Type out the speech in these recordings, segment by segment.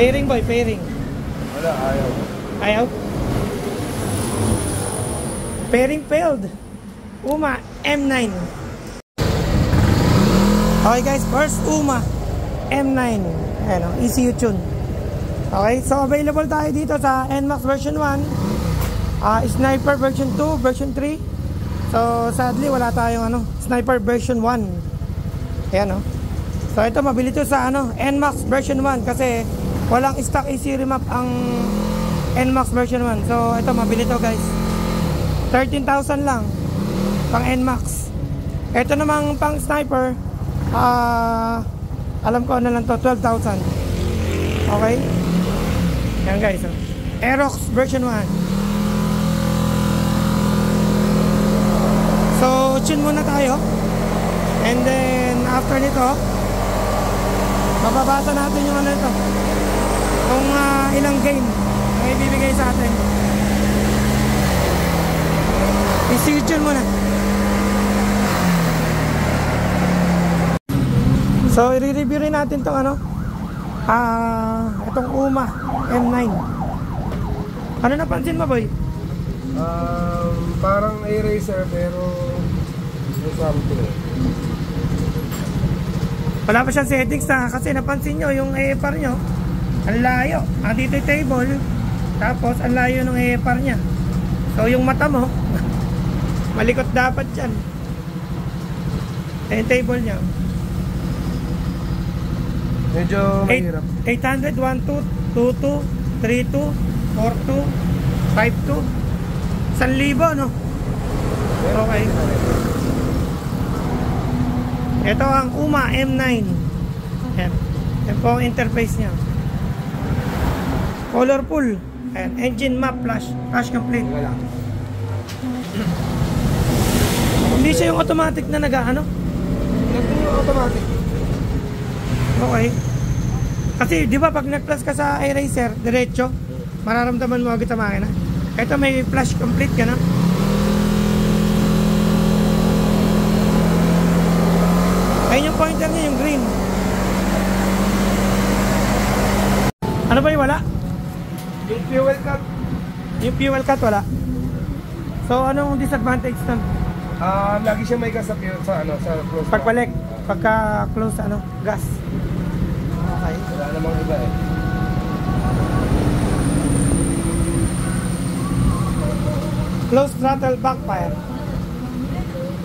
Pairing boy, pairing. Wala, ayaw. Ayaw? Pairing failed. UMA M9. Okay guys, first UMA M9. Ayan o, ECU tune. Okay, so available tayo dito sa NMAX version 1, Sniper version 2, version 3. So sadly wala tayong Sniper version 1. Ayan o. So ito mabili to sa NMAX version 1 kasi walang stock AC remap ang NMAX version 1. So ito mabili to guys. 13,000 lang pang NMAX. Ito namang pang Sniper, alam ko lang to, 12,000. Okay? Yan guys, Aerox version 1. So tune muna tayo, and then after nito mababasa natin yung ito, kung ilang game ang ibibigay sa atin. I-tune muna. So i-review rin natin itong itong UMA M9. Ano napansin mo boy? Parang A-Racer pero something. Wala pa siyang settings kasi napansin nyo yung AFR nyo ang layo. Dito yung table, tapos ang layo ng AFR nya. So yung mata mo malikot dapat yan. Yung table nya medyo mahirap. 800, 12, 22, 32, 42, 52, 1,000 no? Okay. Ito ang UMA M9. Yan. Yan po ang interface nya. Colorful. Ayan. Engine map flash complete. Hindi siya yung automatic na nag-ano? Hindi yung automatic. Okay. Kasi di ba pag nag-flash ka sa A-Racer, diretso, mararamdaman mo agad sa makina. Ito may flash complete ka na. Ayun yung pointer niya, yung green. Ano ba yung wala? Yung fuel cut. Yung fuel cut wala. So anong disadvantage nun? Lagi siya may gas sa close. Pagpalik, pagka close gas. Okay. Wala namang iba eh. Close throttle backfire.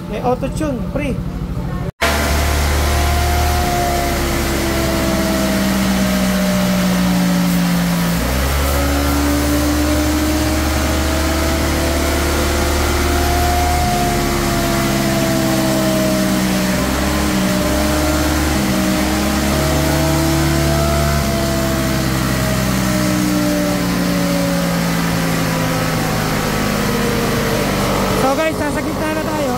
May auto tune, free. Nasa gitna na tayo.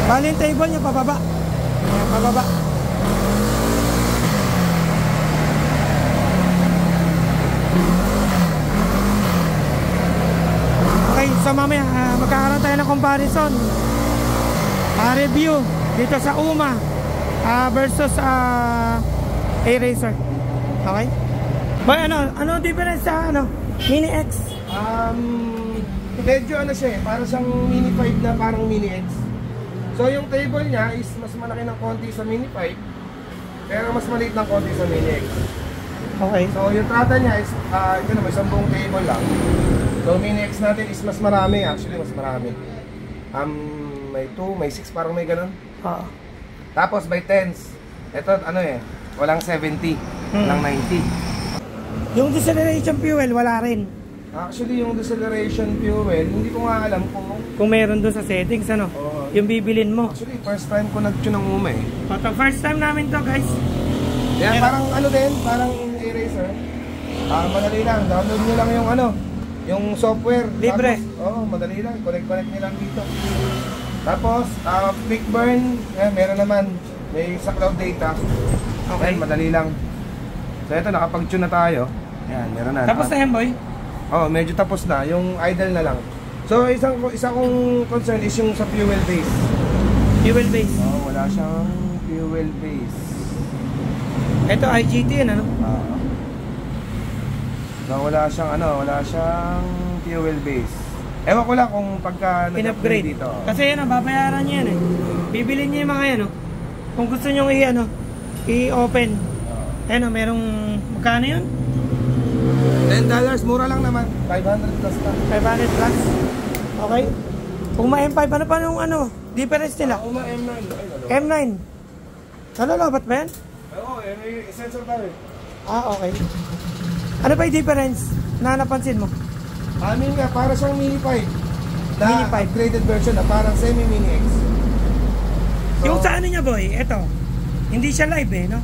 Bali yung table niya pababa. Ayan, pababa. Okay, so mamaya magkakaroon tayo ng comparison, review dito sa UMA versus A-Racer. Okay? Boy, ano difference sa Mini X? Medyo siya para siyang Mini 5 na parang Mini X. So yung table niya is mas malaki ng konti sa Mini 5, pero mas maliit ng konti sa Mini X. Okay. So yung trata niya is ito na, may 10 table lang. So Mini X natin is mas marami, actually mas marami. May 2, may 6, parang may ganun. Tapos by tens. Ito walang 70, walang 90. Yung deceleration fuel, wala rin. Actually, yung deceleration fuel, hindi ko nga alam kung meron doon sa settings, yung bibilin mo. Actually, first time ko nag-tune ng UMA eh. First time namin to guys. Yeah, parang parang A-Racer. Madali lang, download nyo lang yung software. Libre. Tapos, madali lang, connect nyo lang dito. Tapos, quick burn, meron naman, may sa cloud data. Okay. Madali lang. So ito, nakapag-tune na tayo. Yan, meron na. Tapos na yan, boy? Medyo tapos na. Yung idle na lang. So, isa kong concern is yung sa fuel base. Fuel base? Wala siyang Fuel base. Ito IGT yun, ano? So, wala siyang fuel base. Ewan ko lang kung pagka in-upgrade dito. Kasi yan, babayaran niya yan eh. Bibili niya yung mga yan, kung gusto nyo i-open. Ayun, merong, magkano yun? $10, mura lang naman. 500 plus na. 500 plus. Okay. Kung ma-M5, ano pa yung difference nila? Uma M9. M9. Nalolobat ba yan? Oo, may sensor tayo. Okay. Ano pa yung difference na napansin mo? Amin nga, para siyang Mini 5. Mini 5. Upgraded version na parang semi-Mini X. So, Yung sa ano niya, boy, eto. Hindi siya live no?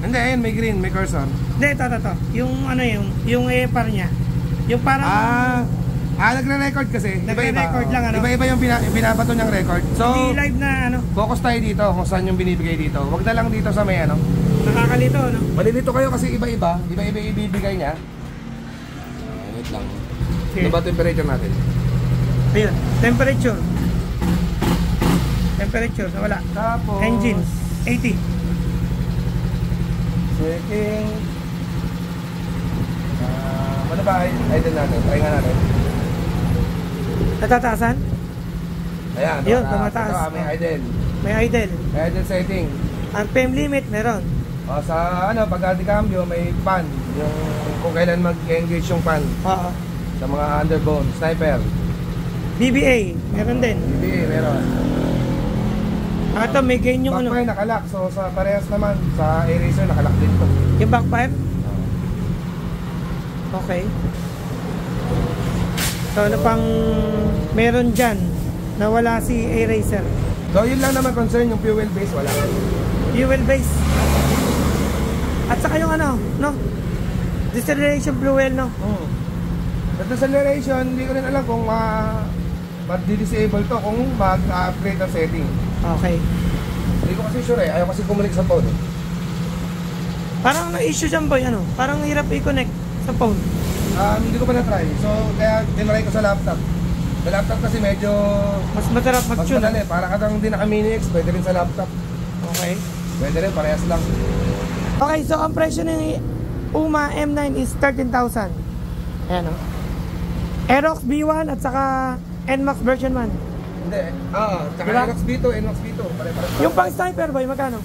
Hindi, ayun, may green, may cursor. Hindi, ito. Yung yung AFR niya. Yung parang... Nagre-record kasi. Nagre-record lang, Iba-iba yung binabato niyang record. So, hindi live na focus tayo dito kung saan yung binibigay dito. Huwag na lang dito sa may Nakakalito, Malilito kayo kasi iba-iba. Iba-iba ibibigay niya. Wait lang. Okay. Ano ba temperature natin? Ayun, temperature. Nawala. Tapos... Engine, 80. Checking. Ano ba idle natin? Try nga natin. Natataasan? Ayan. Yun, tumataas. Ito, may idle. May idle. May idle setting. Ang PEM limit, meron. Sa pag cambio may pan. Yung kung kailan mag-engage yung pan. Oo. Sa mga underbone, sniper. BBA, meron din. BBA, meron. Ito, may gain yung Backfire nakalock. So sa parehas naman, sa eraser nakalock din to. Yung backfire? Okay. So ano pang meron dyan na wala si eraser? So yun lang naman concern, yung fuel base wala. Fuel base. At saka yung deceleration fuel, Sa deceleration, hindi ko rin alam kung mag-disable to kung mag-upgrade ang setting. Okay. Hindi ko kasi sure ayaw kasi kumulik sa phone. Parang na-issue dyan, boy, parang hirap i-connect sa phone. Hindi ko pa na-try. So, kaya tinry ko sa laptop. Sa laptop kasi medyo... Mas masarap mag-tune. Mas madali. Para katang hindi naka-Mini X, pwede rin sa laptop. Okay. Pwede rin, parehas lang. Okay, so ang presyo ng Uma M9 is 13,000. Ayan Aerox B1 at saka NMAX version 1. Hindi. Tsaka Diba? NMAX B2, NMAX B2. Pare-pares. Yung pang sniper, boy, magkano?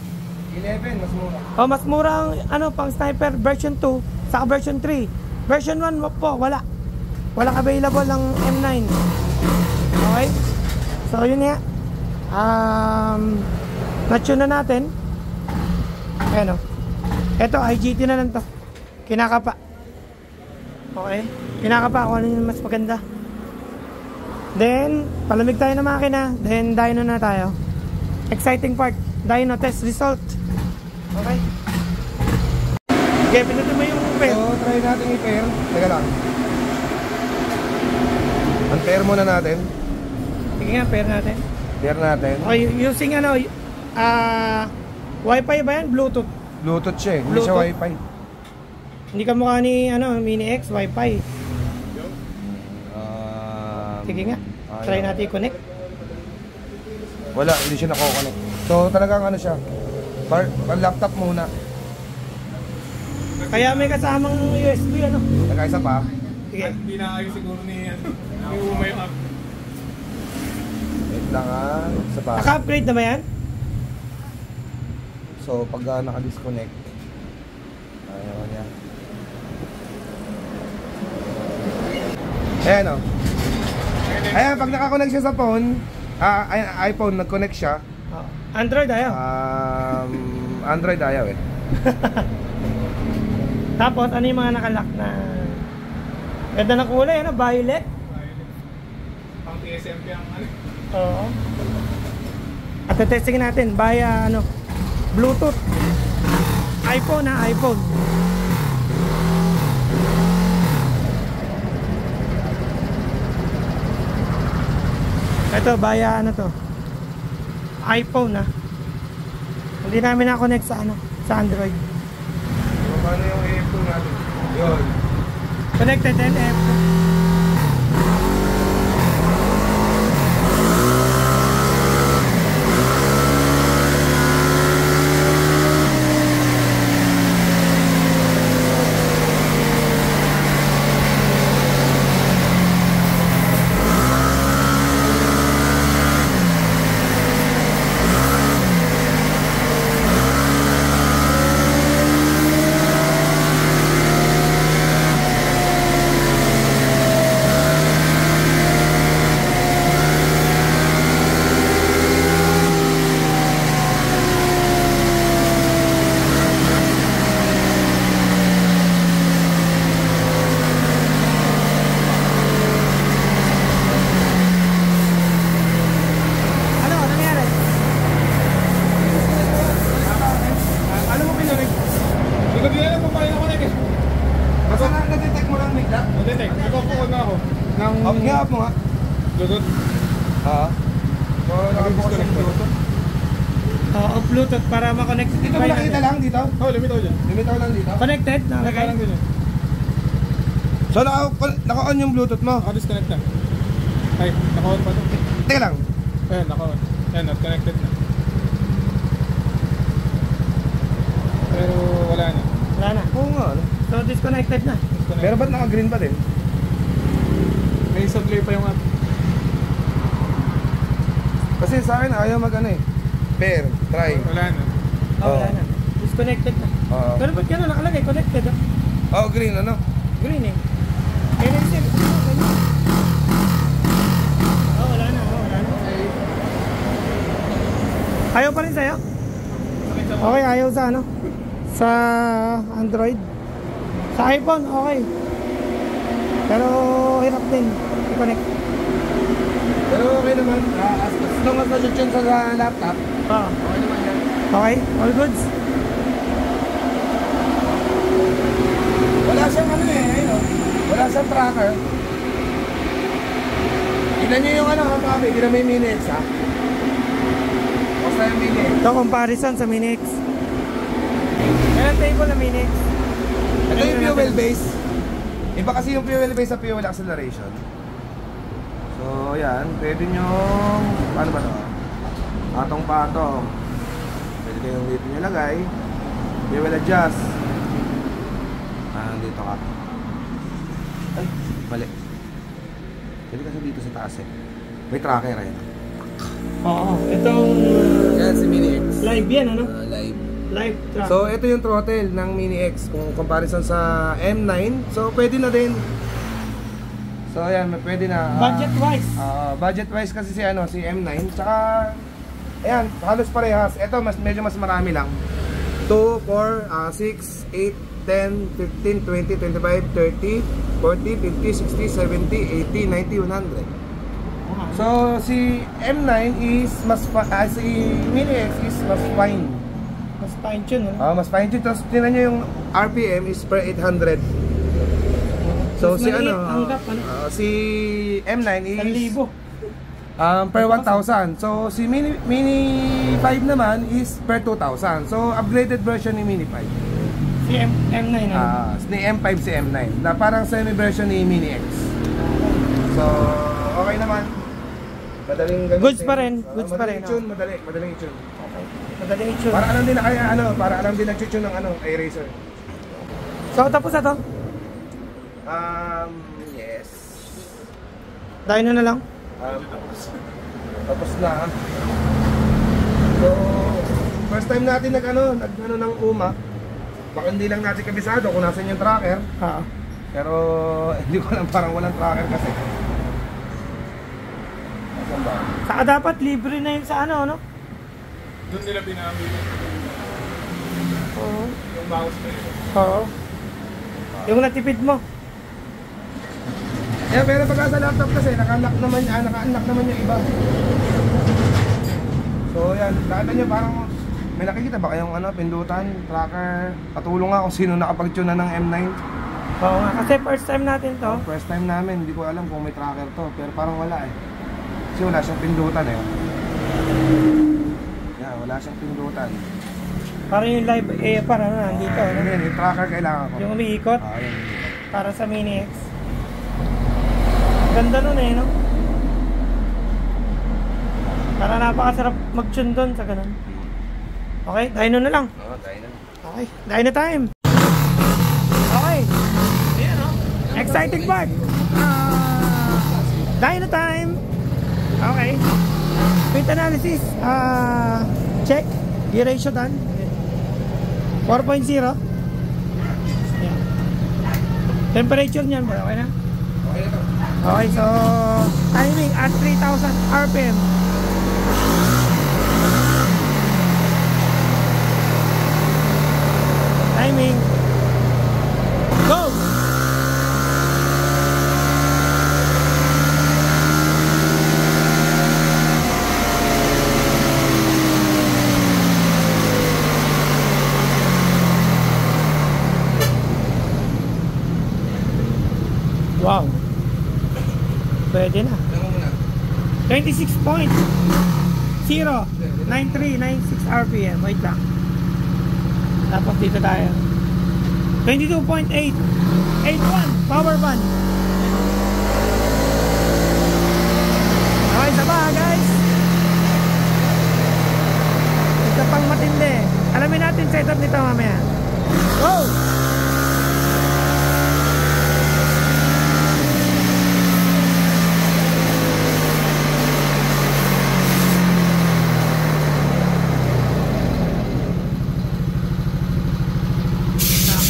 11, mas mura. Mas mura ang pang sniper version 2 saka version 3. Version 1 po, wala. Walang available ng M9. Okay? So, yun nga. Na-tune na natin. Ayan Ito, IGT na lang to. Kinakapa. Okay? Kinakapa kung ano yung mas maganda. Then, palamig tayo ng makina. Then, dyno na tayo. Exciting part. Dyno test result. Okay? Okay, pinutin mo yung pair. So, try natin i-pair. Teka lang. Unpair muna natin. Sige nga, pair natin. Pair natin. Okay, using Wi-Fi ba yan? Bluetooth? Bluetooth siya Hindi siya Bluetooth. Wi-Fi. Hindi ka mukha ni Mini X, Wi-Fi. Sige nga, try natin i-connect. Wala, hindi siya nako-connect. So, talagang siya. Laptop muna. Kaya may kasamang USB, Nag-isa pa. Sige. Hindi na kayo siguro ni Uma yung app. Wait lang Isa pa. Naka-upgrade na ba yan? So, pag naka-disconnect, ayaw niya. Ayan Ayan, pag naka-connect siya sa phone, iPhone, nag-connect siya. Android ayaw. Android ayaw Tapos, ano yung mga nakalock na... Ganda ng kulay, violet? Pang TSMP ang Oo. At testingin natin via Bluetooth. iPhone iPhone. Ito via to. iPhone Hindi namin na-connect sa sa Android. Paano yung AF2 natin? Yun. Connected NF. Tek, nagpo-on na ako. Ng... Off nga, off mo nga. Bluetooth. Oo. So, nakabukas yung Bluetooth. Off Bluetooth para makonect. Dito ba nakita lang dito? Oh, limitaw dyan. Limitaw lang dito? Connected? Naka lang din yun. So, naka-on yung Bluetooth mo? Naka-disconnect na. Ay, naka-on pa to. Teka lang. Ayan, naka-on. Ayan, not-connected na. Pero wala na. Wala na. Oo nga, ano? So disconnected na. Disconnect. Pero ba't naka-green pa din? May supply pa yung app. Kasi sa akin ayaw mag-ano eh. Pair, try. Wala na. Wala na. Disconnected na. Oo. Pero ba't gano'n nakalagay? Connected ah. Oh, green, ano? Green eh. Kaya na-receive. Wala na. Wala na. Ayaw pa rin sa'yo? Okay, ayaw sa ano? Sa Android. Sa iPhone, okay. Pero hirap din i-connect. Pero okay naman. As long as na-tune sa laptop, Oo. okay naman yan. Okay, all goods. Wala siyang ano eh, ayun o. Wala siyang tracker. Tignan nyo yung ano, mami. Tignan mo yung Mini X ha. Basta yung Mini X. Ito comparison sa Mini X. Meron table na Mini X. Ito yung fuel base. Iba kasi yung fuel base sa fuel acceleration. So yan, pwede nyo, paano ba ito? Patong-patong. Pwede kayong dito nyo lagay. Fuel adjust. Dito ka. Ay, mali. Pwede kasi dito sa taas eh. May tracker eh. Oo, itong Yan si Mini X. live yan, ano? Live. Live track. So ito yung throttle ng Mini X kung comparison sa M9. So pwede na din. So ayan, pwede na. Budget wise. Budget wise kasi si ano, si M9. Tsaka ayan, halos parehas. Ito medyo mas marami lang. 2, 4, 6, 8, 10, 15, 20, 25, 30, 40, 50, 60, 70, 80, 90, 100. So si M9 is si Mini X is mas fine. Mas fine tune, no? Mas fine tune. Tapos tinan nyo yung RPM is per 800. So Mas si maliit ano, ang gap, ano? si M9 is 1,000. per 1,000. So si Mini 5 naman is per 2,000. So upgraded version ni Mini 5. Si M9, ano? Ni M5 si M9 na parang semi version ni Mini X. So okay naman. Madaling gamitin. Goods pa rin, goods pa rin. Tune, madaling i-tune. Madaling i-tune. Para alam din na kaya ano, para alam din nag-tune ng ano, iRacer. So tapos na to? Yes. Dyno na lang? Tapos na. So, first time natin nag-ano ng UMA. Baka hindi lang natin kabisado kung nasan yung tracker. Pero hindi ko alam, parang walang tracker kasi. Nasaan ba? Saka dapat libre na yun sa ano, no? Doon nila pinamili. Oo. Yung mouse na yun. Oo. Yung natipid mo. Pero pagka sa laptop kasi, naka-unlock naman yung iba. So yan, nakita nyo parang may nakikita ba kayong ano, pindutan, tracker? Patulong nga kung sino nakapag-tune na ng M9. Oo nga, kasi first time natin to. First time namin, hindi ko alam kung may tracker to, pero parang wala eh. Kasi wala siyang pindutan eh. Yan, wala siyang pindutan. Parang yung live, parang nandito. Ano No? yan, yung tracker kailangan ko. Yung umiikot, Yan. para sa Mini X. Ganda nun eh, no? Para napakasarap mag-tune doon sa ganun. Okay, dyno na lang. Oo, tayo na. Okay, dyno time. Okay. Ayan, no? Exciting part. Dyno time. Okay. Fit analysis. Check. Gear ratio done. 4.0. Ayan. Temperature niyan, boy. Okay na? Okay na to. Okay, so timing at 3,000 RPM. Timing. Go! Wow. Pwede na. Tanong mo na. 26.09396 RPM. Wait lang. Tapos dito tayo. 22.8 81 power band. Okay, isa pa guys. Isa pang matindi. Alamin natin setup nito mamaya. Go!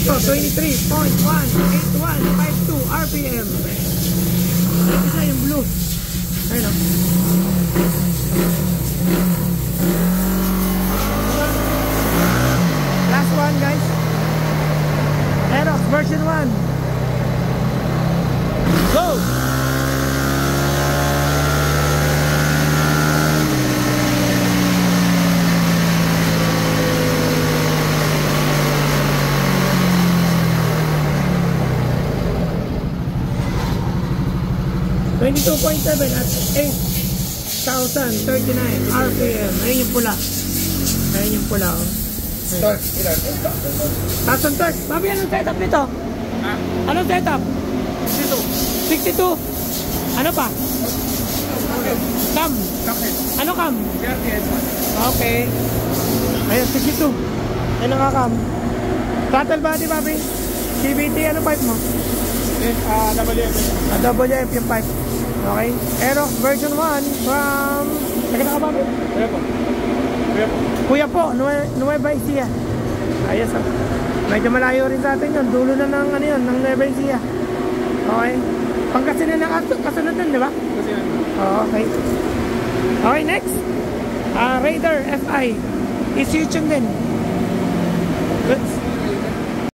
So, 23.18152 RPM. Isa yung blue. Ayun o. Last one guys. Aerox version 1. Go! 22.7 at 8,039 RPM. Ayun yung pula. Ayun yung pula. Oh. Start. Ilan? Taas ang torque. Babi, anong setup nito? Ha? Anong setup? 62. 62. Ano pa? Cam. Ano cam? RTS. Okay. Ayun, 62. Ayun ang cam. Throttle body, Babi. CVT, ano pipe mo? WF. WF yung pipe. Okay. Aerox version 1 from... Teka ka, Babi? Kuya po. Kuya po, Nueva Ecija. Ayos ah. Medyo malayo rin sa atin yun. Dulo na ng ano yun, ng Nueva Ecija. Okay. Pangasinan na kasunod nun, di ba? Okay. Okay, next. Raider FI. ECU tune din.